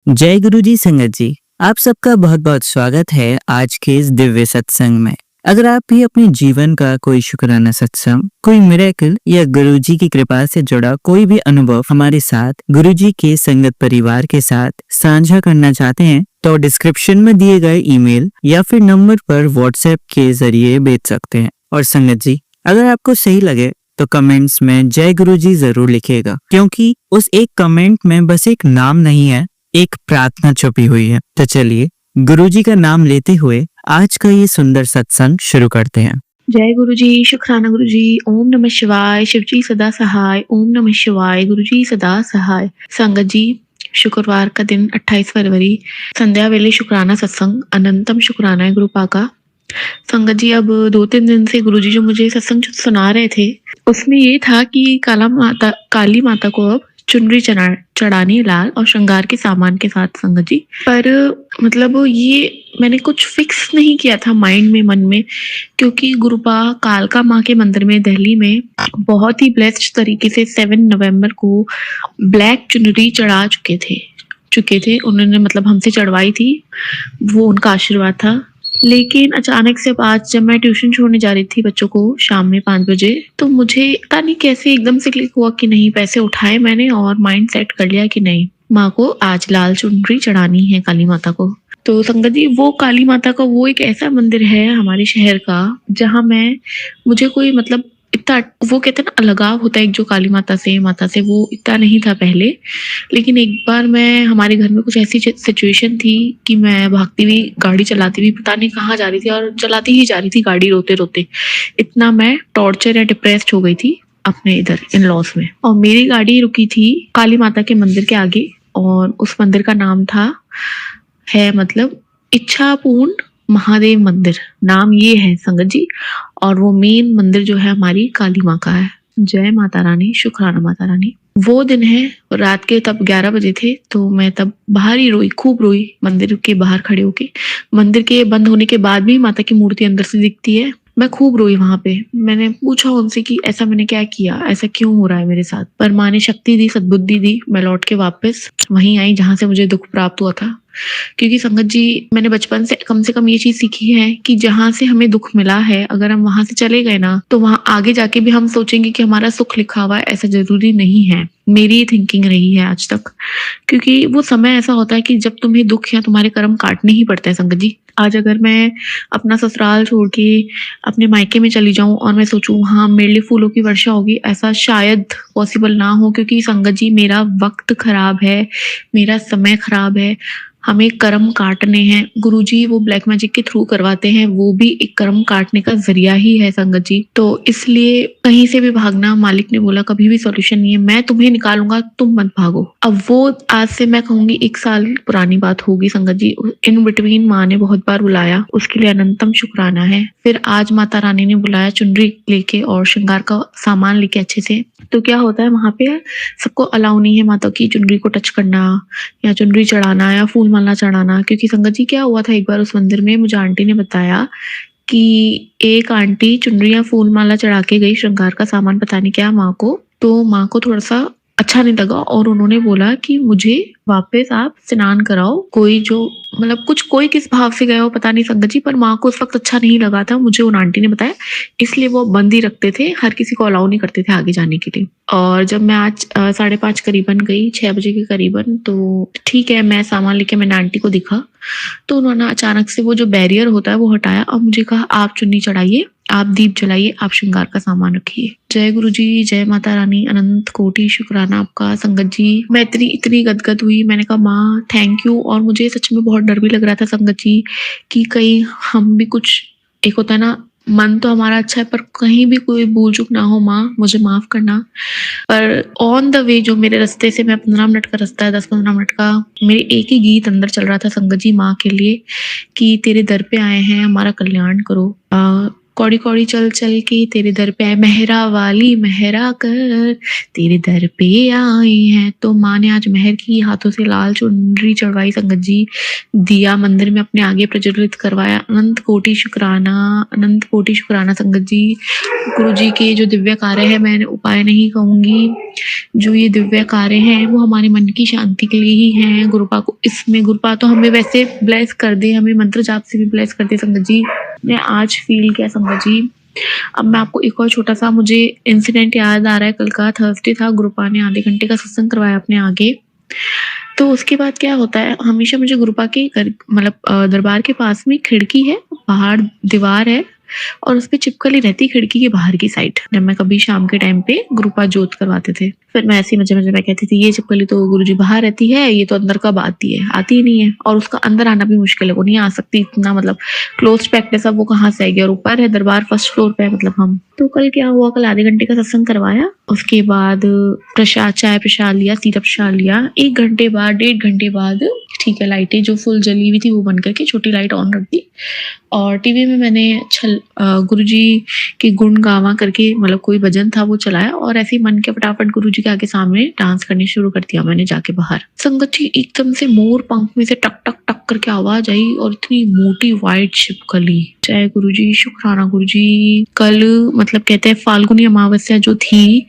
जय गुरु जी संगत जी, आप सबका बहुत बहुत स्वागत है आज के इस दिव्य सत्संग में। अगर आप भी अपने जीवन का कोई शुक्राना सत्संग, कोई मिरेकल या गुरु जी की कृपा से जुड़ा कोई भी अनुभव हमारे साथ गुरु जी के संगत परिवार के साथ साझा करना चाहते हैं तो डिस्क्रिप्शन में दिए गए ईमेल या फिर नंबर पर व्हाट्सएप के जरिए भेज सकते हैं। और संगत जी, अगर आपको सही लगे तो कमेंट्स में जय गुरु जी जरूर लिखिएगा, क्योंकि उस एक कमेंट में बस एक नाम नहीं है, एक प्रार्थना छुपी हुई है। तो चलिए गुरुजी का नाम लेते हुए आज का ये सुंदर सत्संग शुरू करते हैं। जय गुरु जी, शुक्राना गुरु जी। ओम नमः शिवाय, शिव जी सदा सहाय। ओम नमः शिवाय, गुरु जी सदा सहाय। संगत जी, शुक्रवार का दिन 28 फरवरी, संध्या वेले शुक्राना सत्संग। अनंतम शुक्राना है गुरुपा का। संगत जी, अब 2-3 दिन से गुरु जी जो मुझे सत्संग सुना रहे थे, उसमें ये था कि काली माता को अब चुनरी चढ़ानी लाल और श्रृंगार के सामान के साथ। संगत जी, पर मतलब ये मैंने कुछ फिक्स नहीं किया था माइंड में, मन में, क्योंकि गुरुपा कालका माँ के मंदिर में दिल्ली में बहुत ही ब्लेस्ड तरीके से 7 नवंबर को ब्लैक चुनरी चढ़ा चुके थे उन्होंने, मतलब हमसे चढ़वाई थी, वो उनका आशीर्वाद था। लेकिन अचानक से आज जब मैं ट्यूशन छोड़ने जा रही थी बच्चों को शाम में 5 बजे, तो मुझे पता नहीं कैसे एकदम से क्लिक हुआ कि नहीं, पैसे उठाए मैंने और माइंड सेट कर लिया कि नहीं, माँ को आज लाल चुनरी चढ़ानी है, काली माता को। तो संगत जी, वो काली माता का वो एक ऐसा मंदिर है हमारे शहर का जहाँ मुझे कोई मतलब इतना, वो कहते हैं ना अलगाव होता है एक जो काली माता से, वो इतना नहीं था पहले। लेकिन एक बार मैं, हमारे घर में कुछ ऐसी सिचुएशन थी कि मैं भागती हुई गाड़ी चलाती हुई पता नहीं कहाँ जा रही थी, और चलाती ही जा रही थी गाड़ी रोते रोते। इतना मैं टॉर्चर या डिप्रेस्ड हो गई थी अपने इधर इन लॉस में। और मेरी गाड़ी रुकी थी काली माता के मंदिर के आगे, और उस मंदिर का नाम मतलब इच्छा पूर्ण महादेव मंदिर, नाम ये है संगत जी। और वो मेन मंदिर जो है हमारी काली माँ का है। जय माता रानी, शुक्राना माता रानी। वो दिन है, रात के तब 11 बजे थे, तो मैं तब बाहर ही रोई, खूब रोई, मंदिर के बाहर खड़े होके। मंदिर के बंद होने के बाद भी माता की मूर्ति अंदर से दिखती है। मैं खूब रोई वहां पे। मैंने पूछा उनसे कि ऐसा मैंने क्या किया, ऐसा क्यों हो रहा है मेरे साथ। पर माँ ने शक्ति दी, सद्बुद्धि दी। मैं लौट के वापस वहीं आई जहां से मुझे दुख प्राप्त हुआ था। क्योंकि संगत जी, मैंने बचपन से कम ये चीज सीखी है कि जहां से हमें दुख मिला है, अगर हम वहां से चले गए ना, तो वहां आगे जाके भी हम सोचेंगे कि हमारा सुख लिखा हुआ है। ऐसा जरूरी नहीं है, मेरी थिंकिंग रही है आज तक। क्योंकि वो समय ऐसा होता है कि जब तुम्हें दुख या तुम्हारे कर्म काटने ही पड़ते हैं। संगत जी, आज अगर मैं अपना ससुराल छोड़ के अपने मायके में चली जाऊं और मैं सोचूं हाँ मेरे लिए फूलों की वर्षा होगी, ऐसा शायद पॉसिबल ना हो। क्योंकि संगत जी, मेरा वक्त खराब है, मेरा समय खराब है, हमें कर्म काटने हैं। गुरुजी वो ब्लैक मैजिक के थ्रू करवाते हैं, वो भी एक कर्म काटने का जरिया ही है संगत जी। तो इसलिए कहीं से भी भागना, मालिक ने बोला कभी भी सॉल्यूशन नहीं है, मैं तुम्हें निकालूंगा, तुम मत भागो। अब वो आज से मैं कहूंगी 1 साल पुरानी बात होगी संगत जी। इन बिटवीन माँ ने बहुत बार बुलाया, उसके लिए अनंतम शुक्राना है। फिर आज माता रानी ने बुलाया चुनरी लेके और श्रृंगार का सामान लेके अच्छे से। तो क्या होता है वहां पे, सबको अलाउ नहीं है माता की चुनरी को टच करना या चुनरी चढ़ाना या फूल माला चढ़ाना। क्योंकि संगत जी, क्या हुआ था एक बार उस मंदिर में, मुझे आंटी ने बताया कि एक आंटी चुनरी या फूल माला चढ़ा के गई, श्रृंगार का सामान पता नहीं क्या, माँ को। तो माँ को थोड़ा सा अच्छा नहीं लगा और उन्होंने बोला कि मुझे वापस आप स्नान कराओ। कोई जो मतलब कोई किस भाव से गया हो पता नहीं संगत जी, पर माँ को उस वक्त अच्छा नहीं लगा था, मुझे उन आंटी ने बताया। इसलिए वो बंद ही रखते थे, हर किसी को अलाउ नहीं करते थे आगे जाने के लिए। और जब मैं आज 5:30 करीबन गई, 6 बजे के करीबन, तो ठीक है, मैं सामान लेके मैंने आंटी को दिखा, तो उन्होंने अचानक से वो जो बैरियर होता है वो हटाया और मुझे कहा आप चुन्नी चढ़ाइए, आप दीप जलाइए, आप श्रृंगार का सामान रखिए। जय गुरु जी, जय माता रानी, अनंत कोटि शुक्राना आपका संगत जी। मैं इतनी गदगद हुई, मैंने कहा माँ थैंक यू। और मुझे सच में बहुत डर भी लग रहा था संगत जी कि कहीं हम भी कुछ, एक होता है ना, मन तो हमारा अच्छा है पर कहीं भी कोई भूल चूक ना हो, माँ मुझे माफ करना। पर ऑन द वे जो मेरे रास्ते से, मैं 15 मिनट का रास्ता है, 10-15 मिनट का, मेरे एक ही गीत अंदर चल रहा था संगत जी माँ के लिए कि तेरे दर पे आए हैं, हमारा कल्याण करो। कौड़ी कौड़ी चल चल के तेरे दर पे आए, मेहरा वाली मेहरा कर तेरे दर पे आए हैं। तो माँ ने आज मेहर की, हाथों से लाल चुनरी चढ़वाई संगत जी, दिया मंदिर में अपने आगे प्रज्वलित करवाया। अनंत कोटि शुक्राना संगत जी। गुरु जी के जो दिव्य कार्य है, मैं उपाय नहीं कहूंगी, जो ये दिव्य कार्य हैं वो हमारे मन की शांति के लिए ही हैं। गुरुपा को इसमें, गुरुपा तो हमें वैसे ब्लेस कर दे, हमें मंत्र जाप से भी ब्लेस कर दे संगत जी। मैं आज फील किया संगत जी। अब मैं आपको एक और छोटा सा मुझे इंसिडेंट याद आ रहा है। कल का थर्सडे था, गुरुपा ने आधे घंटे का सत्संग करवाया अपने आगे। तो उसके बाद क्या होता है, हमेशा मुझे गुरुपा के घर मतलब दरबार के पास में खिड़की है, बाहर दीवार है और उस पे छिपकली रहती खिड़की के बाहर की साइड। जब मैं कभी शाम के टाइम पे गुरुपा जोत करवाते थे, फिर मैं ऐसे मजे मजे में कहती थी ये छिपकली तो गुरुजी बाहर रहती है, ये तो अंदर कब आती है, आती ही नहीं है, और उसका अंदर आना भी मुश्किल है, वो नहीं आ सकती, इतना मतलब क्लोज पैक्ट है सब, वो कहाँ से आएगी, और ऊपर है दरबार, फर्स्ट फ्लोर पे है मतलब हम। तो कल क्या हुआ, कल आधे घंटे का सत्संग करवाया, उसके बाद प्रसाद, चाय प्रसाद लिया, सीरप प्रसाद लिया। 1 घंटे बाद, 1.5 घंटे बाद, ठीक है, लाइटें जो फुल जली हुई थी वो बंद करके छोटी लाइट ऑन रख दी, और टीवी में मैंने गुरुजी के गुण गावा करके मतलब कोई भजन था वो चलाया, और ऐसे ही मन के फटाफट गुरुजी के आगे सामने डांस करनी शुरू कर दिया मैंने जाके बाहर। संगत जी, एकदम से मोर पंख में से टक टक टक करके आवाज आई, और इतनी मोटी वाइट छिपकली। जय गुरुजी, शुक्राना गुरुजी। कल मतलब कहते हैं फाल्गुनी अमावस्या जो थी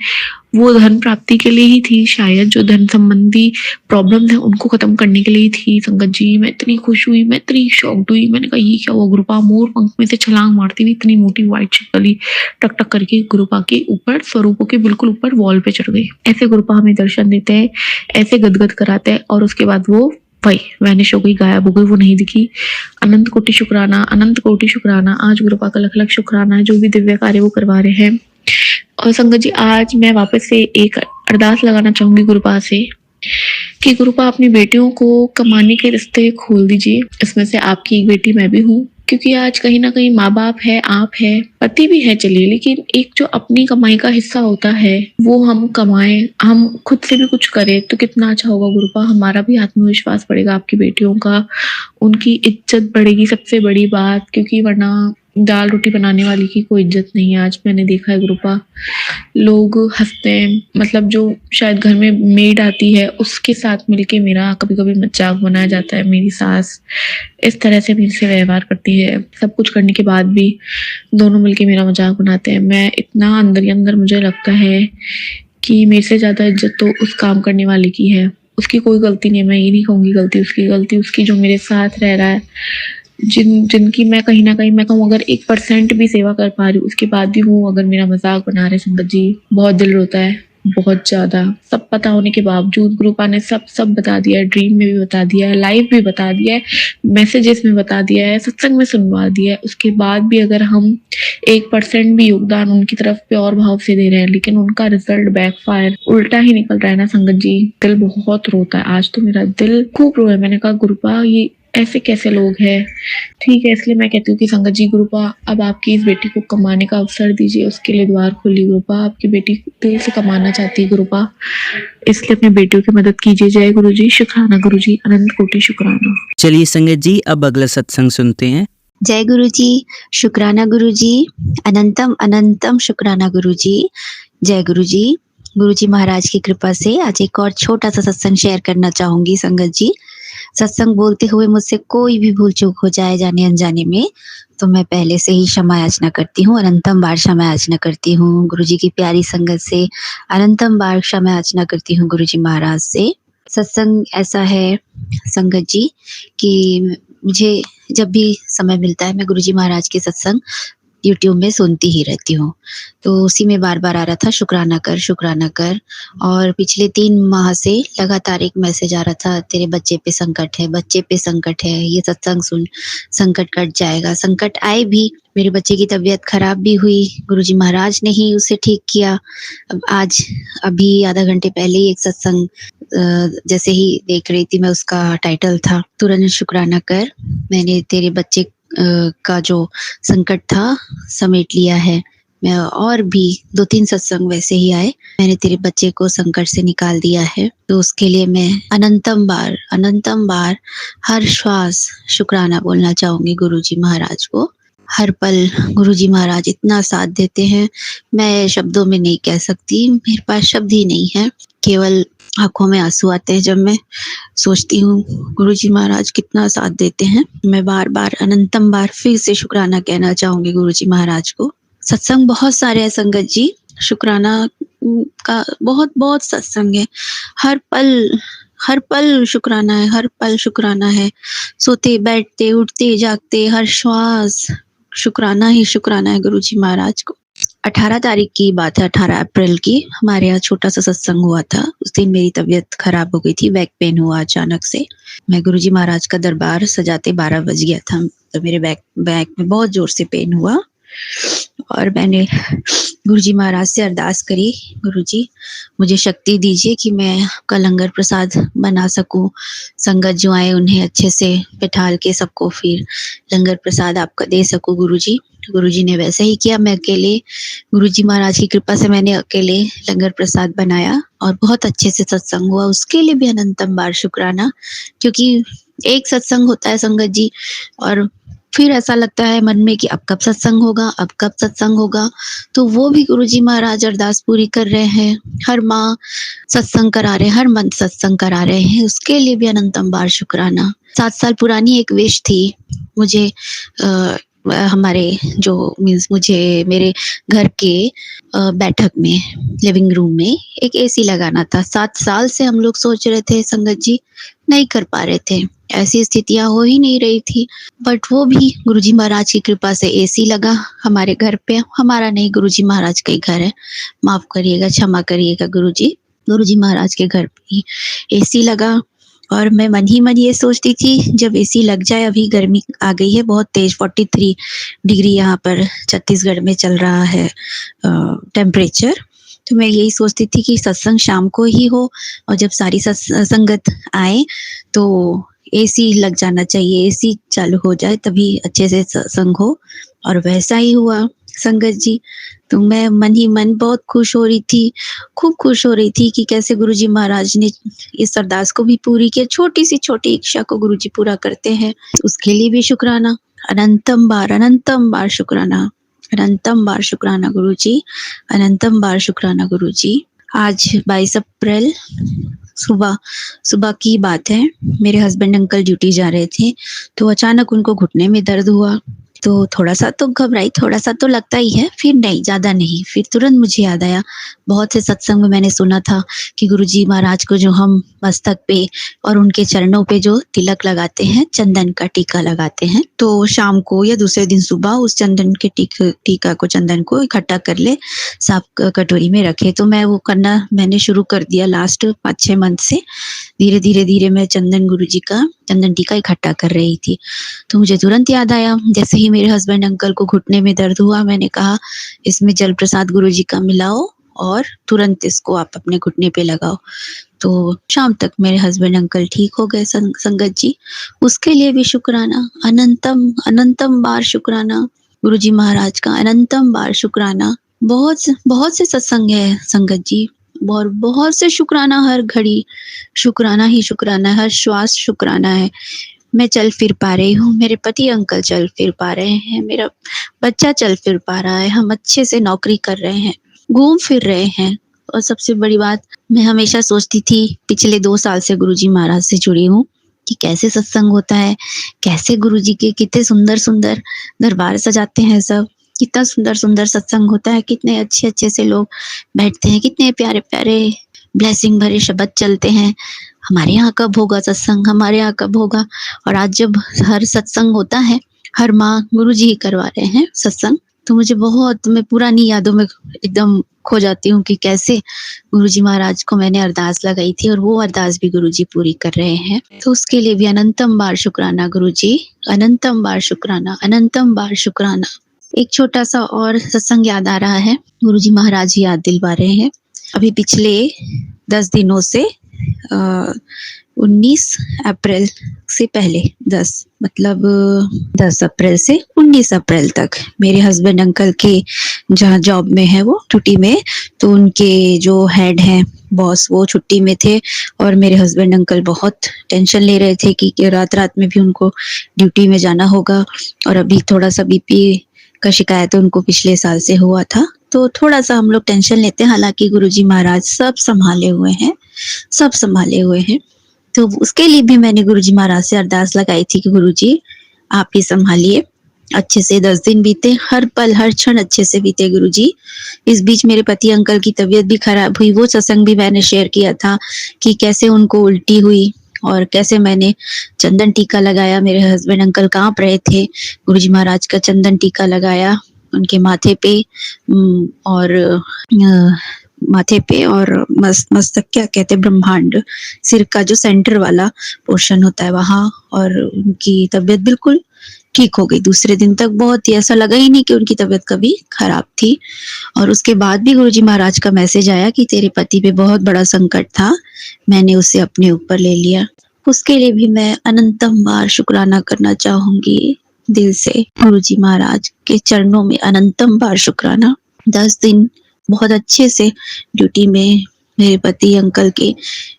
वो धन प्राप्ति के लिए ही थी शायद, जो धन संबंधी प्रॉब्लम है उनको खत्म करने के लिए ही थी संगत जी। मैं इतनी खुश हुई, मैं इतनी शॉक्ड हुई, मैंने कहा ये क्या हुआ। गुरुपा मोर पंख में से छलांग मारती हुई इतनी मोटी व्हाइट छिपकली टक टक करके गुरुपा के ऊपर, स्वरूपों के बिल्कुल ऊपर वॉल पे चढ़ गई। ऐसे गुरुपा हमें दर्शन देते हैं, ऐसे गदगद कराते हैं, और उसके बाद वो वही वैनिश हो गई, गायब हो गई, वो नहीं दिखी। अनंत कोटि शुक्राना, अनंत कोटि शुक्राना। आज गुरुपा का लख लख शुक्राना है, जो भी दिव्य कार्य वो करवा रहे हैं। और संगत जी, आज मैं वापस से एक अरदास लगाना चाहूंगी गुरुपा से कि गुरुपा अपनी बेटियों को कमाने के रिश्ते खोल दीजिए। इसमें से आपकी एक बेटी मैं भी हूँ, क्योंकि आज कहीं ना कहीं माँ बाप है, आप है, पति भी है चलिए, लेकिन एक जो अपनी कमाई का हिस्सा होता है वो हम कमाएं, हम खुद से भी कुछ करें तो कितना अच्छा होगा गुरुपा। हमारा भी आत्मविश्वास बढ़ेगा, आपकी बेटियों का, उनकी इज्जत बढ़ेगी, सबसे बड़ी बात, क्योंकि वरना दाल रोटी बनाने वाली की कोई इज्जत नहीं है। आज मैंने देखा है गुरुपा, लोग हंसते हैं, मतलब जो शायद घर में मेड आती है उसके साथ मिलके मेरा कभी कभी मजाक बनाया जाता है। मेरी सास इस तरह से मेरे से व्यवहार करती है, सब कुछ करने के बाद भी दोनों मिलके मेरा मजाक बनाते हैं। मैं इतना अंदर ही अंदर मुझे लगता है कि मेरे से ज्यादा इज्जत तो उस काम करने वाले की है। उसकी कोई गलती नहीं है, मैं ये नहीं कहूंगी गलती उसकी जो मेरे साथ रह रहा है, जिनकी मैं कहीं ना कहीं मैं कहूँ अगर 1% भी सेवा कर पा रही हूँ, उसके बाद भी वो अगर मेरा मजाक बना रहे संगत जी, बहुत दिल रोता है, बहुत ज्यादा। सब पता होने के बावजूद गुरुपा ने सब बता दिया है, ड्रीम में भी बता दिया है, लाइव भी बता दिया है, मैसेजेस में बता दिया है, सत्संग में सुनवा दिया है। उसके बाद भी अगर हम 1% भी योगदान उनकी तरफ प्योर भाव से दे रहे हैं, लेकिन उनका रिजल्ट बैकफायर उल्टा ही निकल रहा है ना संगत जी, दिल बहुत रोता है। आज तो मेरा दिल खूब रोया, मैंने कहा गुरुपा ये ऐसे कैसे लोग हैं। ठीक है, इसलिए मैं कहती हूँ कि संगत जी, गुरुपा अब आपकी इस बेटी को कमाने का अवसर दीजिए, उसके लिए द्वार खोलिए गुरुपा। आपकी बेटी दिल से कमाना चाहती है गुरुपा, इसलिए अपनी बेटियों की मदद कीजिए। जय गुरु जी, शुक्राना गुरु जी, अनंत कोटि शुक्राना। चलिए संगत जी, अब अगला सत्संग सुनते हैं। जय गुरु जी, शुक्राना गुरु जी, अनंतम अनंतम शुक्राना गुरु जी। जय गुरु जी महाराज की कृपा से आज एक और छोटा सा सत्संग शेयर करना चाहूंगी संगत जी। सत्संग बोलते हुए मुझसे कोई भी भूल चूक हो जाए जाने अनजाने में, तो मैं पहले से ही क्षमा याचना करती हूँ, अनंतम बार क्षमा याचना करती हूँ गुरु जी की प्यारी संगत से, अनंतम बार क्षमा याचना करती हूँ गुरु जी महाराज से। सत्संग ऐसा है संगत जी कि मुझे जब भी समय मिलता है मैं गुरु जी महाराज के सत्संग यूट्यूब में सुनती ही रहती हूँ, तो उसी में बार बार आ रहा था शुक्राना कर। और पिछले 3 माह से लगातार एक मैसेज आ रहा था, तेरे बच्चे पे संकट है, ये सत्संग सुन, संकट कट जाएगा। संकट आए भी, मेरे बच्चे की तबीयत खराब भी हुई, गुरुजी महाराज ने ही उसे ठीक किया। अब आज अभी आधा घंटे पहले ही एक सत्संग जैसे ही देख रही थी मैं, उसका टाइटल था तुरंत शुक्राना कर, मैंने तेरे बच्चे का जो संकट था समेट लिया है। मैं और भी 2-3 सत्संग वैसे ही आए, मैंने तेरे बच्चे को संकट से निकाल दिया है, तो उसके लिए मैं अनंतम बार हर श्वास शुक्राना बोलना चाहूंगी गुरुजी महाराज को। हर पल गुरुजी महाराज इतना साथ देते हैं, मैं शब्दों में नहीं कह सकती, मेरे पास शब्द ही नहीं है। केवल आँखों में आँसू आते हैं जब मैं सोचती हूँ गुरुजी महाराज कितना साथ देते हैं। मैं बार-बार अनंतम बार फिर से शुक्राना कहना चाहूँगी गुरुजी महाराज को। सत्संग बहुत सारे हैं संगत जी, शुक्राना का बहुत-बहुत सत्संग है। हर पल शुक्राना है, हर पल शुक्राना है। सोते, बैठते, उठते, जागते, हर श्वास शुक्राना ही शुक्राना है गुरुजी महाराज को। 18 तारीख की बात है, 18 अप्रैल की, हमारे यहाँ छोटा-सा सत्संग हुआ था। उस दिन मेरी तबीयत खराब हो गई थी, बैक पेन हुआ अचानक से। मैं गुरुजी महाराज का दरबार सजाते 12 बज गया था, तो मेरे बैक में बहुत ज़ोर से पेन हुआ और मैंने गुरुजी महाराज से अरदास करी, गुरुजी मुझे शक्ति दीजिए कि मैं आपका लंगर प्रसाद बना सकूं, संगत जो आए उन्हें अच्छे से बिठाल के सबको फिर लंगर प्रसाद आपका दे सकूं गुरुजी। गुरुजी ने वैसे ही किया। मैं अकेले गुरुजी महाराज की कृपा से मैंने अकेले लंगर प्रसाद बनाया और बहुत अच्छे से सत्संग हुआ। उसके लिए भी अनंतम बार शुक्राना, क्योंकि एक सत्संग होता है संगत जी और फिर ऐसा लगता है मन में कि अब कब सत्संग होगा, अब कब सत्संग होगा। तो वो भी गुरुजी महाराज अरदास पूरी कर रहे हैं, हर माँ सत्संग करा रहे हैं, हर मंथ सत्संग करा रहे हैं, उसके लिए भी अनंतम बार शुक्राना। 7 साल पुरानी एक विश थी मुझे, हमारे जो मीन्स मुझे मेरे घर के बैठक में, लिविंग रूम में एक एसी लगाना था। 7 साल से हम लोग सोच रहे थे संगत जी, नहीं कर पा रहे थे, ऐसी स्थितियां हो ही नहीं रही थी। बट वो भी गुरुजी महाराज की कृपा से एसी लगा हमारे घर पे। हमारा नहीं, गुरुजी महाराज का ही घर है, माफ करिएगा, क्षमा करिएगा गुरुजी। गुरुजी महाराज के घर पे ही एसी लगा और मैं मन ही मन ये सोचती थी जब एसी लग जाए, अभी गर्मी आ गई है बहुत तेज, 43 डिग्री यहाँ पर छत्तीसगढ़ में चल रहा है टेम्परेचर। तो मैं यही सोचती थी कि सत्संग शाम को ही हो और जब सारी संगत आए तो एसी लग जाना चाहिए, एसी चालू हो जाए तभी अच्छे से सत्संग हो। और वैसा ही हुआ संगत जी। तो मैं मन ही मन बहुत खुश हो रही थी, खूब खुश हो रही थी कि कैसे गुरुजी महाराज ने इस अरदास को भी पूरी किया। छोटी सी छोटी इच्छा को गुरुजी पूरा करते हैं, उसके लिए भी शुक्राना, अनंतम बार शुक्राना, अनंतम बार शुक्राना गुरुजी, अनंतम बार शुक्राना गुरुजी। आज 22 अप्रैल सुबह की बात है। मेरे हस्बैंड अंकल ड्यूटी जा रहे थे तो अचानक उनको घुटने में दर्द हुआ। तो थोड़ा सा तो घबराई, थोड़ा सा तो लगता ही है, फिर नहीं, ज्यादा नहीं। फिर तुरंत मुझे याद आया, बहुत से सत्संग में मैंने सुना था कि गुरुजी महाराज को जो हम मस्तक पे और उनके चरणों पे जो तिलक लगाते हैं, चंदन का टीका लगाते हैं, तो शाम को या दूसरे दिन सुबह उस चंदन के टीका को, चंदन को इकट्ठा कर ले, साफ कटोरी में रखे। तो मैं वो करना मैंने शुरू कर दिया लास्ट 5-6 मंथ से। धीरे मैं गुरुजी का चंदन टीका इकट्ठा कर रही थी। तो मुझे तुरंत याद आया, जैसे ही मेरे हस्बैंड अंकल को घुटने में दर्द हुआ, मैंने कहा इसमें जल प्रसाद गुरुजी का मिलाओ और तुरंत इसको आप अपने घुटने पे लगाओ। तो शाम तक मेरे हस्बैंड अंकल ठीक हो गए संगत जी। उसके लिए भी शुक्राना, अनंतम बार शुक्राना गुरुजी महाराज का, अनंतम बार शुक्राना। बहुत से सत्संग है संगत जी, और बहुत से शुक्राना, हर घड़ी शुक्राना ही शुक्राना है, हर श्वास शुक्राना है। मैं चल फिर पा रही हूँ, मेरे पति अंकल चल फिर पा रहे हैं, मेरा बच्चा चल फिर पा रहा है, हम अच्छे से नौकरी कर रहे हैं, घूम फिर रहे हैं। और सबसे बड़ी बात, मैं हमेशा सोचती थी, पिछले 2 साल से गुरुजी महाराज से जुड़ी हूँ, कि कैसे सत्संग होता है, कैसे गुरुजी के कितने सुंदर दरबार सजाते हैं सब, कितना सुंदर सत्संग होता है, कितने अच्छे से लोग बैठते हैं, कितने प्यारे ब्लेसिंग भरे शब्द चलते हैं। हमारे यहाँ कब होगा सत्संग, हमारे यहाँ कब होगा। और आज जब हर सत्संग होता है, हर माँ गुरुजी ही करवा रहे हैं सत्संग, तो मुझे बहुत, मैं पुरानी यादों में एकदम खो जाती हूँ कि कैसे गुरुजी महाराज को मैंने अरदास लगाई थी और वो अरदास भी गुरुजी पूरी कर रहे हैं। तो उसके लिए भी अनंतम बार शुक्राना गुरुजी, अनंतम बार शुक्राना, अनंतम बार शुक्राना। एक छोटा सा और सत्संग याद आ रहा है, गुरुजी महाराज याद दिलवा रहे हैं। अभी पिछले 10 दिनों से 19 अप्रैल से पहले 10 मतलब 10 अप्रैल से 19 अप्रैल तक मेरे हस्बैंड अंकल के जहाँ जॉब में है वो छुट्टी में, तो उनके जो हेड हैं बॉस वो छुट्टी में थे और मेरे हस्बैंड अंकल बहुत टेंशन ले रहे थे कि रात-रात में भी उनको ड्यूटी में जाना होगा और अभी थोड़ा-सा बीपी का शिकायत उनको पिछले साल से हुआ था, तो थोड़ा-सा हम लोग टेंशन लेते हैं। हालाँकि गुरुजी महाराज सब सँभाले हुए हैं, सब सँभाले हुए हैं। तो उसके लिए भी मैंने गुरुजी महाराज से अरदास लगाई थी कि गुरुजी आप ही सँभालिए। अच्छे से 10 दिन बीते, हर पल, हर क्षण अच्छे से बीते गुरुजी। इस बीच मेरे पति अंकल की तबीयत भी खराब हुई, वो सत्संग भी मैंने शेयर किया था कि कैसे उनको उल्टी हुई और कैसे मैंने चंदन टीका लगाया। मेरे हस्बैंड अंकल काँप रहे थे, गुरुजी महाराज का चंदन टीका लगाया उनके माथे पे और माथे पे और मस्तक क्या कहते हैं ब्रह्मांड, सिर का जो सेंटर वाला पोर्शन होता है वहाँ, और उनकी तबीयत बिल्कुल ठीक हो गई। दूसरे दिन तक बहुत ही ऐसा लगा ही नहीं कि उनकी तबीयत कभी खराब थी। और उसके बाद भी गुरुजी महाराज का मैसेज आया कि तेरे पति पे बहुत बड़ा संकट था, मैंने उसे अपने ऊपर ले लिया। उसके लिए भी मैं अनंतम बार शुक्राना करना चाहूंगी दिल से। गुरुजी महाराज के चरणों में अनंतम बार शुक्राना। 10 दिन बहुत अच्छे से ड्यूटी में, मेरे पति अंकल के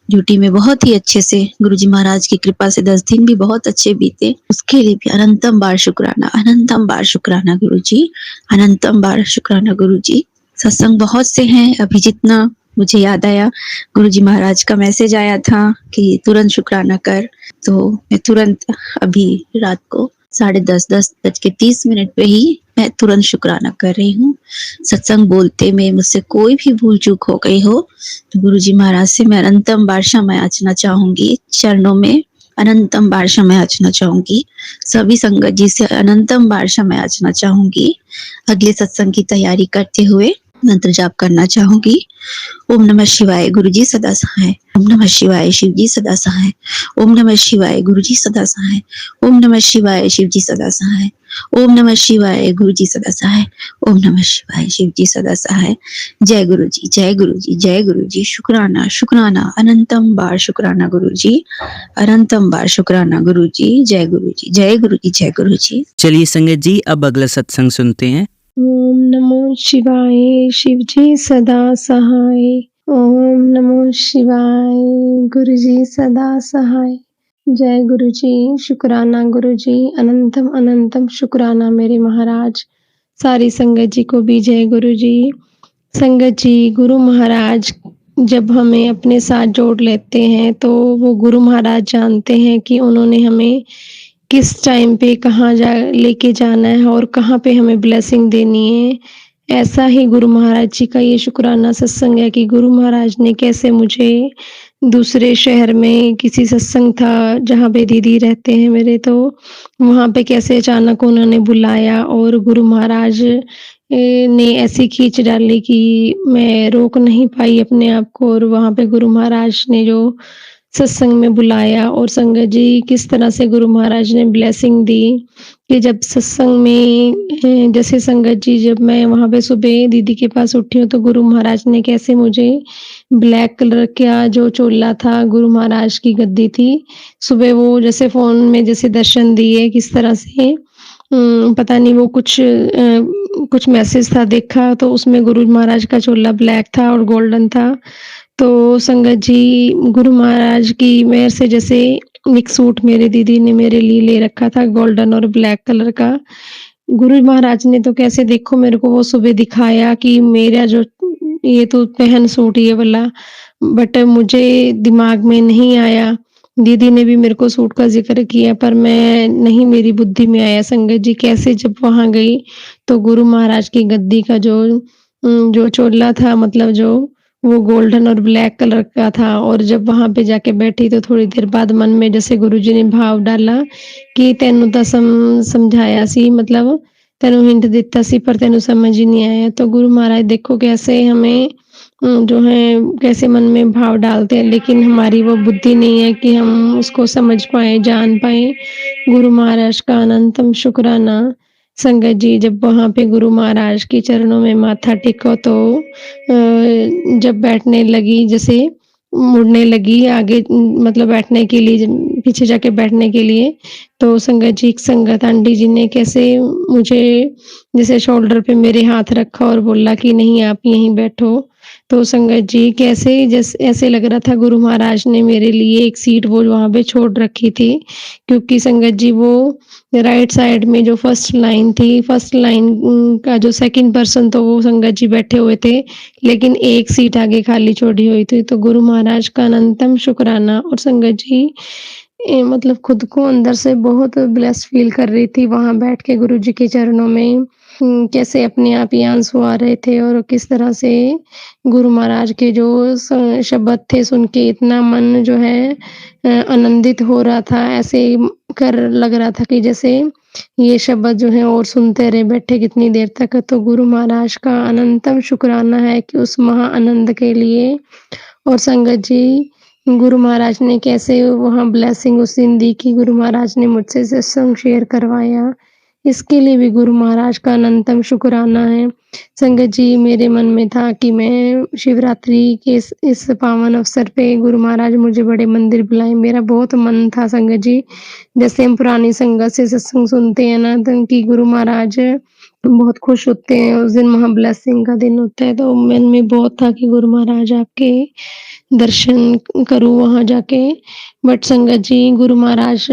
ड्यूटी में बहुत ही अच्छे से गुरुजी महाराज की कृपा से 10 दिन भी बहुत अच्छे बीते। उसके लिए भी अनंतम बार शुक्राना, अनंतम बार शुक्राना गुरुजी, अनंतम बार शुक्राना गुरुजी। सत्संग बहुत से हैं, अभी जितना मुझे याद आया गुरुजी महाराज का मैसेज आया था कि तुरंत शुक्राना कर, तो मैं तुरंत अभी रात को 10:30 पे ही मैं तुरंत शुक्राना कर रही हूँ। सत्संग बोलते में मुझसे कोई भी भूल चूक हो गई हो तो गुरुजी महाराज से मैं अनंतम बार क्षमा याचना चाहूंगी, चरणों में अनंतम बार क्षमा याचना चाहूंगी, सभी संगत जी से अनंतम बार क्षमा याचना चाहूंगी। अगले सत्संग की तैयारी करते हुए मंत्र जाप करना चाहूंगी। ओम नमः शिवाय, गुरुजी सदा सहाय। ओम नमः शिवाय, शिवजी सदा सहाय। ओम नमः शिवाय, गुरुजी सदा सहाय। ओम नमः शिवाय, शिवजी सदा सहाय। ओम नमः शिवाय, गुरुजी सदा सहाय। ओम नमः शिवाय, शिवजी सदा सहाय। जय गुरुजी, जय गुरुजी, जय गुरुजी। शुक्राना, शुक्राना, अनंतम बार शुक्राना गुरुजी, अनंतम बार शुक्राना गुरुजी। जय गुरुजी, जय गुरुजी, जय गुरुजी। चलिए संगत जी, अब अगला सत्संग सुनते हैं। ओम नमो शिवाय, शिवजी सदा सहाय। ओम नमो शिवाय, गुरुजी सदा सहाय। जय गुरुजी, शुक्राना गुरुजी, अनंतम अनंतम शुक्राना मेरे महाराज। सारी संगत जी को भी जय गुरुजी। संगत जी, गुरु महाराज जब हमें अपने साथ जोड़ लेते हैं तो वो गुरु महाराज जानते हैं कि उन्होंने हमें किस टाइम पे कहाँ लेके जाना है और कहाँ पे हमें ब्लेसिंग देनी है। ऐसा ही गुरु महाराज जी का ये शुक्राना सत्संग है कि गुरु महाराज ने कैसे मुझे दूसरे शहर में किसी सत्संग था जहाँ पे दीदी रहते हैं मेरे, तो वहाँ पे कैसे अचानक उन्होंने बुलाया और गुरु महाराज ने ऐसी खींच डाली कि मैं रोक नहीं पाई अपने आप को, और वहाँ पे गुरु महाराज ने जो सत्संग में बुलाया और संगत जी किस तरह से गुरु महाराज ने ब्लेसिंग दी कि जब सत्संग में जैसे संगत जी जब मैं वहाँ पे सुबह दीदी के पास उठी हूँ तो गुरु महाराज ने कैसे मुझे ब्लैक कलर का जो चोला था, गुरु महाराज की गद्दी थी, सुबह वो जैसे फोन में जैसे दर्शन दिए किस तरह से पता नहीं वो कुछ मैसेज था देखा तो उसमें गुरु महाराज का चोला ब्लैक था और गोल्डन था। तो संगत जी गुरु महाराज की मेहर से जैसे एक सूट मेरे दीदी ने मेरे लिए ले रखा था गोल्डन और ब्लैक कलर का। गुरु महाराज ने तो कैसे देखो मेरे को वो सुबह दिखाया कि मेरा जो ये तो पहन सूट ये वाला, बट मुझे दिमाग में नहीं आया। दीदी ने भी मेरे को सूट का जिक्र किया पर मैं नहीं, मेरी बुद्धि में आया संगत जी कैसे जब वहां गई तो गुरु महाराज की गद्दी का जो चोला था मतलब जो वो गोल्डन और ब्लैक कलर का था, और जब वहां पे जाके बैठी तो थोड़ी देर बाद मन में जैसे गुरुजी ने भाव डाला कि तेनू तो समझाया सी, मतलब तेनू हिंट दिता सी पर तेनू समझ ही नहीं आया। तो गुरु महाराज देखो कैसे हमें जो है कैसे मन में भाव डालते हैं, लेकिन हमारी वो बुद्धि नहीं है कि हम उसको समझ पाए, जान पाए। गुरु महाराज का अनंतम शुक्राना। संगत जी जब वहां पे गुरु महाराज के चरणों में माथा टेको तो जब बैठने लगी जैसे मुड़ने लगी आगे मतलब बैठने के लिए पीछे जाके बैठने के लिए। तो संगत आंटी जी ने कैसे मुझे जैसे शोल्डर पे मेरे हाथ रखा और बोला कि नहीं आप यहीं बैठो। तो संगत जी कैसे जैसे ऐसे लग रहा था गुरु महाराज ने मेरे लिए एक सीट वो वहाँ पे छोड़ रखी थी। क्योंकि संगत जी वो राइट साइड में जो फर्स्ट लाइन थी, फर्स्ट लाइन का जो सेकंड पर्सन तो वो संगत जी बैठे हुए थे, लेकिन एक सीट आगे खाली छोड़ी हुई थी। तो गुरु महाराज का अनंतम शुक्राना और संगत जी मतलब खुद को अंदर से बहुत ब्लेस्ड फ़ील कर रही थी वहाँ बैठ के गुरुजी के चरणों में। कैसे अपने आप ही आँसू आ रहे थे और किस तरह से गुरु महाराज के जो शब्द थे सुन के इतना मन जो है आनंदित हो रहा था। ऐसे कर लग रहा था कि जैसे ये शब्द जो है और सुनते रहे बैठे कितनी देर तक। तो गुरु महाराज का अनंतम शुक्राना है कि उस महा आनंद के लिए। और संगत जी गुरु महाराज ने कैसे वहाँ ब्लेसिंग उस दिन दी कि गुरु महाराज ने मुझसे सत्संग शेयर करवाया। इसके लिए भी गुरु महाराज का अनंतम शुक्राना है। संगत जी मेरे मन में था कि मैं शिवरात्रि के इस पावन अवसर पे गुरु महाराज मुझे बड़े मंदिर बुलाएँ। मेरा बहुत मन था संगत जी। जैसे हम पुरानी संगत से सत्संग सुनते हैं ना तो कि गुरु महाराज बहुत खुश होते हैं। उस दिन महा ब्लेसिंग का दिन होता है तो मन में बहुत था कि गुरु महाराज आपके दर्शन करूँ वहाँ जाके। बट संगत जी गुरु महाराज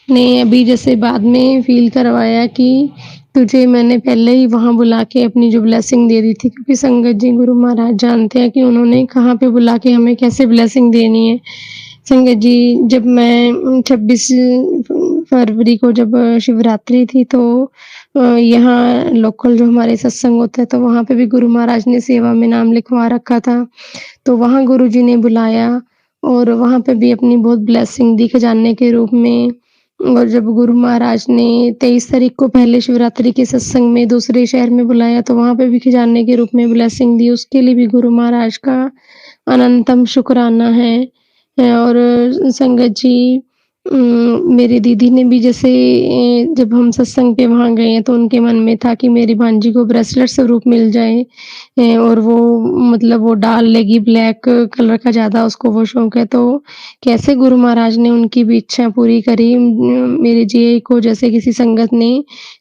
ने अभी जैसे बाद में फ़ील करवाया कि तुझे मैंने पहले ही वहाँ बुला के अपनी जो ब्लेसिंग दे दी थी। क्योंकि संगत जी गुरु महाराज जानते हैं कि उन्होंने कहाँ पे बुला के हमें कैसे ब्लेसिंग देनी है। संगत जी जब मैं 26 फरवरी को जब शिवरात्रि थी तो यहाँ लोकल जो हमारे सत्संग होता है तो वहाँ पे भी गुरु महाराज ने सेवा में नाम लिखवा रखा था। तो वहाँ गुरुजी ने बुलाया और वहाँ पे भी अपनी बहुत ब्लेसिंग दी खजाने के रूप में। और जब गुरु महाराज ने 23 तारीख को पहले शिवरात्रि के सत्संग में दूसरे शहर में बुलाया तो वहाँ पे भी खजाने के रूप में ब्लेसिंग दी। उसके लिए भी गुरु महाराज का अनंतम शुक्राना है। और संगत जी मेरी दीदी ने भी जैसे जब हम सत्संग पे वहाँ गए हैं तो उनके मन में था कि मेरी भांजी को ब्रेसलेट स्वरूप मिल जाए। और वो मतलब वो डाल लेगी ब्लैक कलर का ज़्यादा उसको वो शौक है। तो कैसे गुरु महाराज ने उनकी भी इच्छा पूरी करी। मेरे जीआई को जैसे किसी संगत ने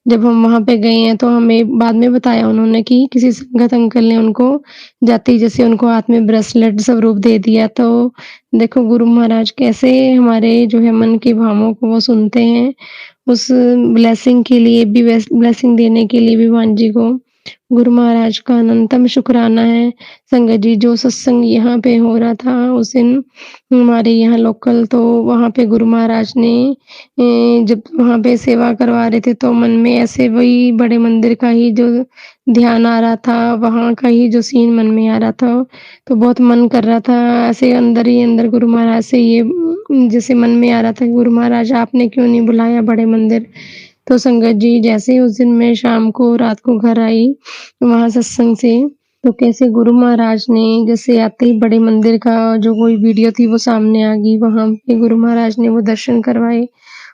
जब हम वहाँ पे गए हैं तो हमें बाद में बताया उन्होंने कि किसी संगत अंकल ने उनको जाते ही जैसे उनको हाथ में ब्रेसलेट स्वरूप दे दिया। तो देखो गुरु महाराज कैसे हमारे जो है मन के भावों को वो सुनते हैं। उस ब्लेसिंग के लिए भी ब्लेसिंग देने के लिए भी भांजी को गुरु महाराज का अनंतम शुक्राना है। संगत जी जो सत्संग यहाँ पे हो रहा था उस दिन हमारे यहाँ लोकल तो वहाँ पे गुरु महाराज ने जब वहाँ पे सेवा करवा रहे थे तो मन में ऐसे वही बड़े मंदिर का ही जो ध्यान आ रहा था, वहाँ का ही जो सीन मन में आ रहा था। तो बहुत मन कर रहा था ऐसे अंदर ही अंदर गुरु महाराज से ये जैसे मन में आ रहा था गुरु महाराज आपने क्यों नहीं बुलाया बड़े मंदिर। तो संगत जी जैसे ही उस दिन मैं शाम को रात को घर आई वहाँ सत्संग से तो कैसे गुरु महाराज ने जैसे आते ही बड़े मंदिर का जो कोई वीडियो थी वो सामने आ गई। वहाँ पे गुरु महाराज ने वो दर्शन करवाए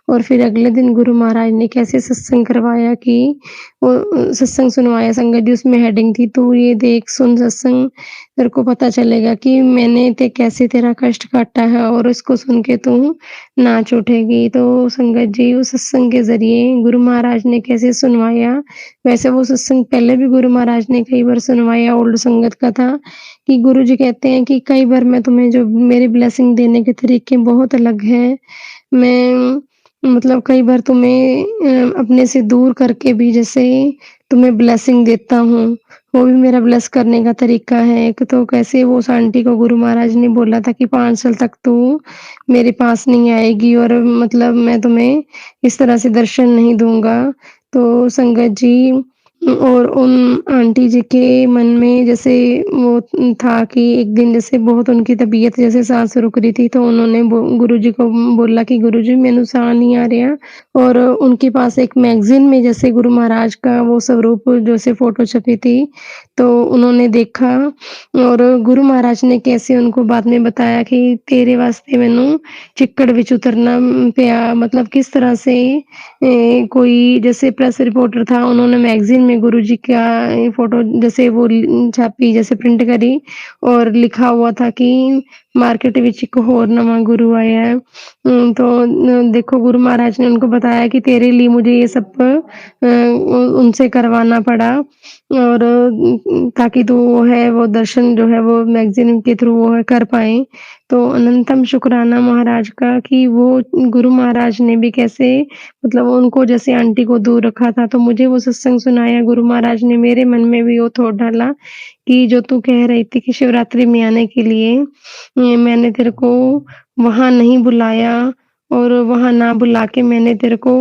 और फिर अगले दिन गुरु महाराज ने कैसे सत्संग करवाया कि वो सत्संग सुनवाया। संगत जी उसमें हेडिंग थी तू ये देख सुन सत्संग तेरे को पता चलेगा कि मैंने कैसे तेरा कष्ट काटा है और इसको सुन के तू नाच उठेगी। तो संगत जी उस सत्संग के ज़रिए गुरु महाराज ने कैसे सुनवाया। वैसे वो सत्संग पहले भी गुरु महाराज ने कई बार सुनवाया ओल्ड संगत का था कि गुरुजी कहते हैं कि कई बार मैं तुम्हें जो मेरी ब्लेसिंग देने के तरीके बहुत अलग हैं। मैं मतलब कई बार तुम्हें अपने से दूर करके भी जैसे तुम्हें ब्लेसिंग देता हूँ, वो भी मेरा ब्लेस करने का तरीका है। एक तो कैसे वो उस आंटी को गुरु महाराज ने बोला था कि 5 साल तक तू मेरे पास नहीं आएगी और मतलब मैं तुम्हें इस तरह से दर्शन नहीं दूँगा। तो संगत जी और उन आंटी जी के मन में जैसे वो था कि एक दिन जैसे बहुत उनकी तबीयत जैसे साँस रुक रही थी तो उन्होंने गुरुजी को बोला कि गुरुजी मैनू साह नहीं आ रहा। और उनके पास एक मैगज़ीन में जैसे गुरु महाराज का वो स्वरूप जैसे फ़ोटो छपी थी तो उन्होंने देखा और गुरु महाराज ने कैसे उनको बाद में बताया कि तेरे वास्ते मैनू चिक्कड़ विच उतरना पिया। मतलब किस तरह से कोई जैसे प्रेस रिपोर्टर था उन्होंने मैगज़ीन में गुरुजी का फ़ोटो जैसे वो छापी जैसे प्रिंट करी और लिखा हुआ था कि ਮਾਰਕੀਟ ਵਿੱਚ ਇੱਕ ਹੋਰ ਨਵਾਂ गुरु आया है। तो देखो गुरु महाराज ने उनको बताया कि तेरे लिए मुझे ये सब उनसे करवाना पड़ा और ताकि तू वो है वो दर्शन जो है वो मैगज़ीन के थ्रू वो है कर पाएँ। तो अनंतम शुक्राना महाराज का कि वो गुरु महाराज ने भी कैसे मतलब उनको जैसे आंटी को दूर रखा था, तो मुझे वो सत्संग सुनाया गुरु महाराज ने, मेरे मन में भी वो थॉट डाला कि जो तू कह रही थी कि शिवरात्रि में आने के लिए मैंने तेरे को वहाँ नहीं बुलाया और वहाँ ना बुला के मैंने तेरे को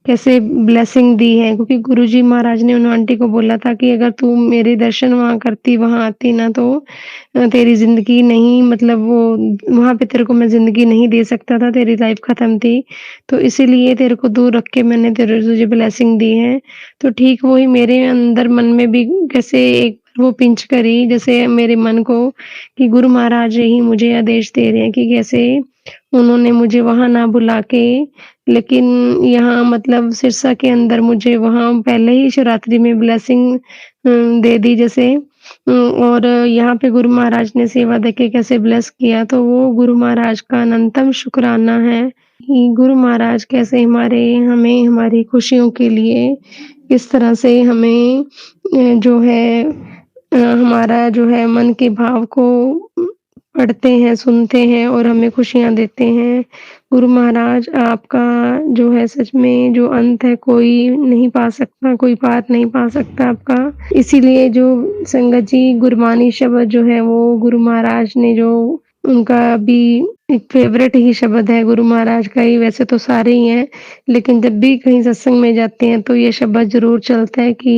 कैसे ब्लेसिंग दी है, क्योंकि गुरुजी महाराज ने उन आंटी को बोला था कि अगर तू मेरे दर्शन वहाँ करती, वहाँ आती ना तो तेरी ज़िंदगी नहीं मतलब वो वहाँ पे तेरे को मैं ज़िंदगी नहीं दे सकता था, तेरी लाइफ ख़त्म थी। तो इसीलिए तेरे को दूर रख के मैंने तुझे ब्लेसिंग दी है। तो ठीक वही मेरे अंदर मन में भी कैसे एक वो पिंच करी जैसे मेरे मन को कि गुरु महाराज ही मुझे आदेश दे रहे हैं कि कैसे उन्होंने मुझे वहाँ ना बुला के लेकिन यहाँ मतलब सिरसा के अंदर मुझे वहाँ पहले ही शिवरात्रि में ब्लेसिंग दे दी जैसे और यहाँ पे गुरु महाराज ने सेवा देके कैसे ब्लेस किया, तो वो गुरु महाराज का अनंतम शुक्राना है कि गुरु महाराज कैसे हमें हमारी खुशियों के लिए किस तरह से हमें जो है हमारा जो है मन के भाव को पढ़ते हैं, सुनते हैं और हमें खुशियाँ देते हैं। गुरु महाराज आपका जो है सच में जो अंत है कोई नहीं पा सकता, कोई पार नहीं पा सकता आपका। इसीलिए जो संगत जी गुरबानी शब्द जो है वो गुरु महाराज ने जो उनका भी एक फेवरेट ही शब्द है गुरु महाराज का ही, वैसे तो सारे ही हैं, लेकिन जब भी कहीं सत्संग में जाते हैं तो ये शब्द ज़रूर चलता है कि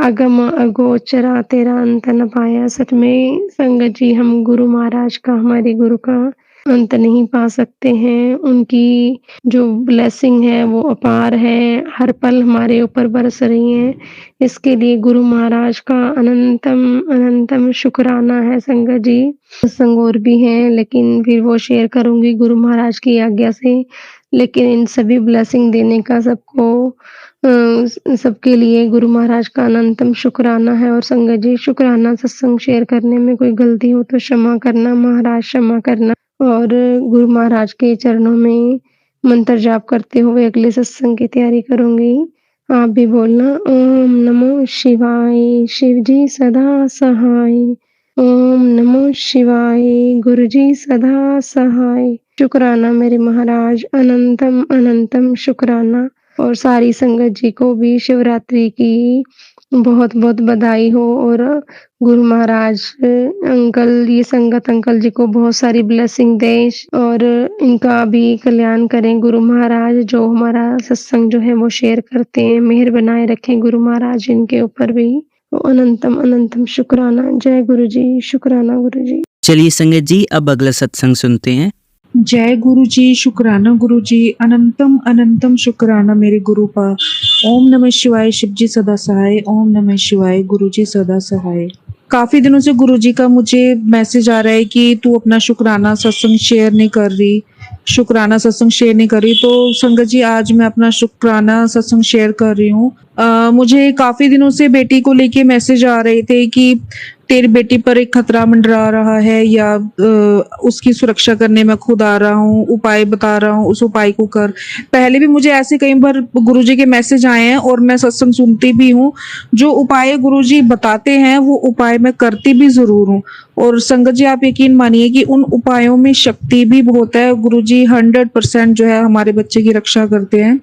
अगम अगोचरा तेरा अंत न पाया। सच में संगत जी हम गुरु महाराज का, हमारे गुरु का अंत नहीं पा सकते हैं। उनकी जो ब्लेसिंग है वो अपार है, हर पल हमारे ऊपर बरस रही है। इसके लिए गुरु महाराज का अनंतम अनंतम शुक्राना है संगत जी। सत्संग और भी हैं लेकिन फिर वो शेयर करूँगी गुरु महाराज की आज्ञा से। लेकिन इन सभी ब्लेसिंग देने का सबके लिए गुरु महाराज का अनंतम शुक्राना है। और संगत जी शुक्राना सत्संग शेयर करने में कोई गलती हो तो क्षमा करना, महाराज क्षमा करना। और गुरु महाराज के चरणों में मंत्र जाप करते हुए अगले सत्संग की तैयारी करूँगी। आप भी बोलना ओम नमो शिवाय, शिव जी सदा सहाय। ओम नमो शिवाय, गुरु जी सदा सहाय। शुक्राना मेरे महाराज, अनंतम अनंतम शुक्राना। और सारी संगत जी को भी शिवरात्रि की बहुत बहुत बधाई हो और गुरु महाराज अंकल, ये संगत अंकल जी को बहुत सारी ब्लेसिंग दें और इनका भी कल्याण करें गुरु महाराज। जो हमारा सत्संग जो है वो शेयर करते हैं, मेहर बनाए रखें गुरु महाराज इनके ऊपर भी। अनंतम अनंतम शुक्राना। जय गुरु जी, शुक्राना गुरु जी। चलिए संगत जी अब अगला सत्संग सुनते हैं। जय गुरु जी, शुक्राना गुरु जी, अनंतम अनंतम शुक्राना मेरे गुरु का। ओम नमः शिवाय, शिव जी सदा सहाय। ओम नमः शिवाय, गुरु जी सदा सहाय। काफी दिनों से गुरु जी का मुझे मैसेज आ रहा है कि तू अपना शुक्राना सत्संग शेयर नहीं कर रही, शुक्राना सत्संग शेयर नहीं कर रही। तो संगत जी आज मैं अपना शुक्राना सत्संग शेयर कर रही हूँ। मुझे काफी दिनों से बेटी को लेके मैसेज आ रहे थे कि तेरी बेटी पर एक खतरा मंडरा रहा है या उसकी सुरक्षा करने में खुद आ रहा हूँ, उपाय बता रहा हूँ, उस उपाय को कर। पहले भी मुझे ऐसे कई बार गुरुजी के मैसेज आए हैं और मैं सत्संग सुनती भी हूँ। जो उपाय गुरुजी बताते हैं वो उपाय मैं करती भी जरूर हूँ। और संगत जी आप यकीन मानिए कि उन उपायों में शक्ति भी बहुत है। गुरुजी 100% जो है हमारे बच्चे की रक्षा करते हैं।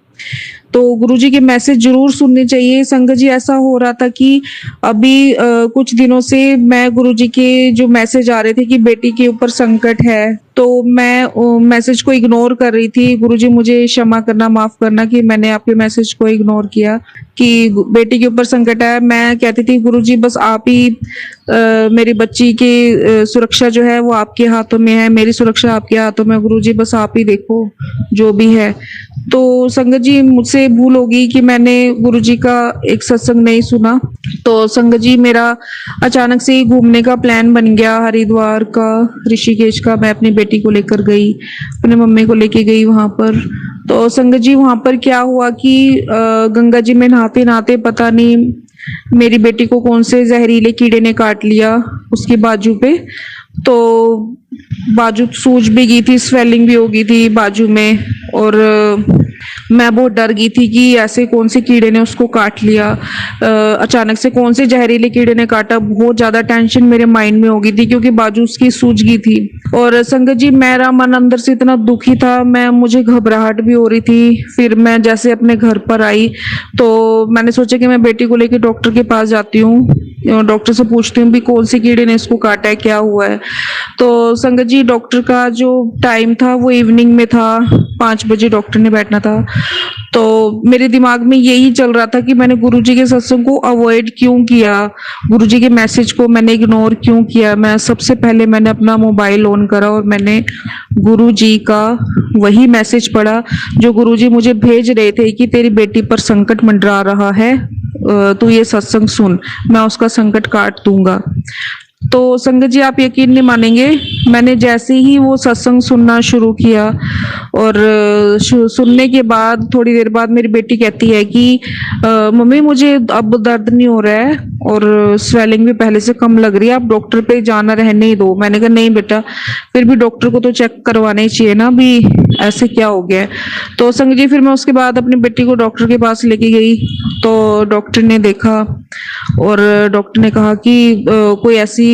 तो गुरुजी के मैसेज जरूर सुनने चाहिए। संगत जी ऐसा हो रहा था कि अभी कुछ दिनों से मैं गुरुजी के जो मैसेज आ रहे थे कि बेटी के ऊपर संकट है, तो मैं मैसेज को इग्नोर कर रही थी। गुरुजी मुझे क्षमा करना, माफ करना कि मैंने आपके मैसेज को इग्नोर किया कि बेटी के ऊपर संकट है। मैं कहती थी गुरुजी बस आप ही मेरी बच्ची की सुरक्षा जो है वो आपके हाथों में है, मेरी सुरक्षा आपके हाथों में। गुरुजी बस आप ही देखो जो भी है। तो संगत जी मुझसे भूल होगी कि मैंने गुरुजी का एक सत्संग नहीं सुना। तो संगत जी मेरा अचानक से ही घूमने का प्लान बन गया, हरिद्वार का, ऋषिकेश का। मैं अपनी बेटी को लेकर गई, अपने मम्मी को लेके गई वहां पर। तो संगत जी वहां पर क्या हुआ कि गंगा जी में नहाते नहाते पता नहीं मेरी बेटी को कौन से जहरीले कीड़े ने काट लिया उसके बाजू पे। तो बाजू सूज भी गई थी, स्वेलिंग भी हो गई थी बाजू में। और मैं बहुत डर गई थी कि ऐसे कौन से कीड़े ने उसको काट लिया, अचानक से कौन से जहरीले कीड़े ने काटा। बहुत ज्यादा टेंशन मेरे माइंड में हो गई थी क्योंकि बाजू उसकी सूज गई थी। और संगत जी, मेरा मन अंदर से इतना दुखी था, मुझे घबराहट भी हो रही थी। फिर मैं जैसे अपने घर पर आई तो मैंने सोचा कि मैं बेटी को लेकर डॉक्टर के पास जाती हूँ, डॉक्टर से पूछती हूँ भी कौन से कीड़े ने इसको काटा है, क्या हुआ है। तो संगत जी, डॉक्टर का जो टाइम था वो इवनिंग में था, 5 बजे डॉक्टर ने बैठना था। तो मेरे दिमाग में यही चल रहा था कि मैंने गुरुजी के सत्संग को अवॉइड क्यों किया, गुरुजी के मैसेज को मैंने इग्नोर क्यों किया। मैं सबसे पहले मैंने अपना मोबाइल ऑन करा और मैंने गुरुजी का वही मैसेज पढ़ा जो गुरुजी मुझे भेज रहे थे कि तेरी बेटी पर संकट मंडरा रहा है, तू ये सत्संग सुन, मैं उसका संकट काट दूंगा। तो संगत जी, आप यकीन नहीं मानेंगे, मैंने जैसे ही वो सत्संग सुनना शुरू किया और सुनने के बाद थोड़ी देर बाद मेरी बेटी कहती है कि मम्मी मुझे अब दर्द नहीं हो रहा है और स्वेलिंग भी पहले से कम लग रही है, आप डॉक्टर पे जाना रहने ही दो। मैंने कहा नहीं बेटा, फिर भी डॉक्टर को तो चेक करवाना ही चाहिए ना भी ऐसे क्या हो गया है। तो संगत जी, फिर मैं उसके बाद अपनी बेटी को डॉक्टर के पास लेके गई तो डॉक्टर ने देखा और डॉक्टर ने कहा कि कोई ऐसी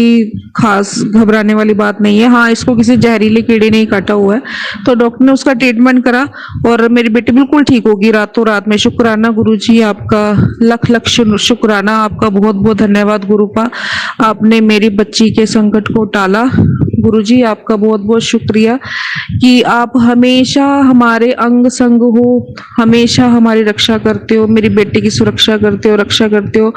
खास घबराने वाली बात नहीं है, हाँ इसको किसी जहरीले कीड़े ने ही काटा हुआ है। तो डॉक्टर ने उसका ट्रीटमेंट करा और मेरी बेटी बिल्कुल ठीक होगी रातों रात में। शुक्राना गुरुजी, आपका लख लख शुक्राना, आपका बहुत बहुत धन्यवाद गुरुपा, आपने मेरी बच्ची के संकट को टाला। गुरुजी, आपका बहुत बहुत शुक्रिया कि आप हमेशा हमारे अंग संग हो, हमेशा हमारी रक्षा करते हो, मेरी बेटी की सुरक्षा करते हो, रक्षा करते हो।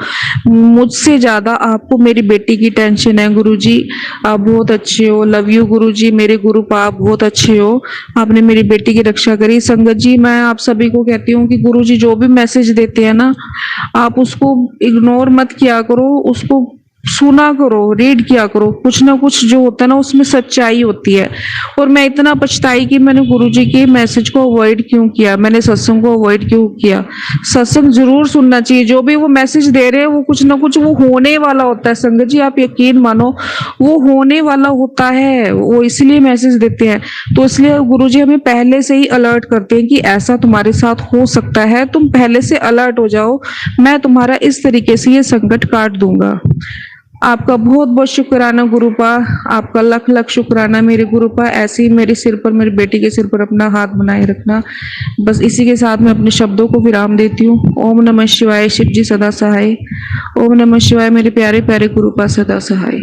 मुझसे ज्यादा आपको मेरी बेटी की टेंशन है गुरुजी, आप बहुत अच्छे हो। लव यू गुरुजी, मेरे गुरुपा आप बहुत अच्छे हो, आपने मेरी बेटी की रक्षा करी। संगत जी, मैं आप सभी को कहती हूँ कि गुरुजी जो भी मैसेज देते हैं ना, आप उसको इग्नोर मत किया करो, उसको सुना करो, रीड किया करो। कुछ ना कुछ जो होता है ना उसमें सच्चाई होती है। और मैं इतना पछताई कि मैंने गुरुजी के मैसेज को अवॉइड क्यों किया, मैंने सत्संग को अवॉइड क्यों किया। सत्संग जरूर सुनना चाहिए, जो भी वो मैसेज दे रहे हैं वो कुछ ना कुछ वो होने वाला होता है। संगत जी, आप यकीन मानो वो होने वाला होता है, वो इसलिए मैसेज देते हैं। तो इसलिए गुरुजी हमें पहले से ही अलर्ट करते हैं कि ऐसा तुम्हारे साथ हो सकता है, तुम पहले से अलर्ट हो जाओ, मैं तुम्हारा इस तरीके से ये संकट काट दूंगा। आपका बहुत बहुत शुक्राना गुरुपा, आपका लख लख शुक्राना मेरे गुरुपा। ऐसे ही मेरे सिर पर, मेरी बेटी के सिर पर अपना हाथ बनाए रखना। बस इसी के साथ मैं अपने शब्दों को विराम देती हूँ। ओम नमः शिवाय, शिव जी सदा सहाय। ओम नमः शिवाय, मेरे प्यारे प्यारे गुरुपा सदा सहाय।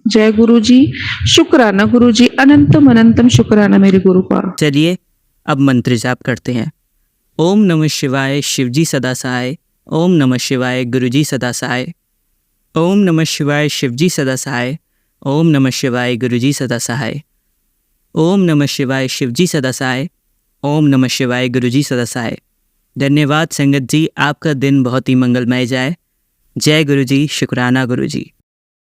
जय गुरु जी, शुक्राना गुरु जी, अनंतम अनंतम शुक्राना मेरे गुरुपा। चलिए अब मंत्र जाप करते हैं। ओम नमः शिवाय, शिव जी सदा सहाय। ओम नमः शिवाय, गुरु जी सदा सहाय। ओम नमः शिवाय, शिव जी सदा सहाय। ओम नमः शिवाय, गुरु जी सदा सहाय। ओम नमः शिवाय, शिव जी सदा सहाय। ओम नमः शिवाय, गुरु जी सदा सहाय। धन्यवाद संगत जी, आपका दिन बहुत ही मंगलमय जाए। जय गुरु जी, शुक्राना गुरु जी।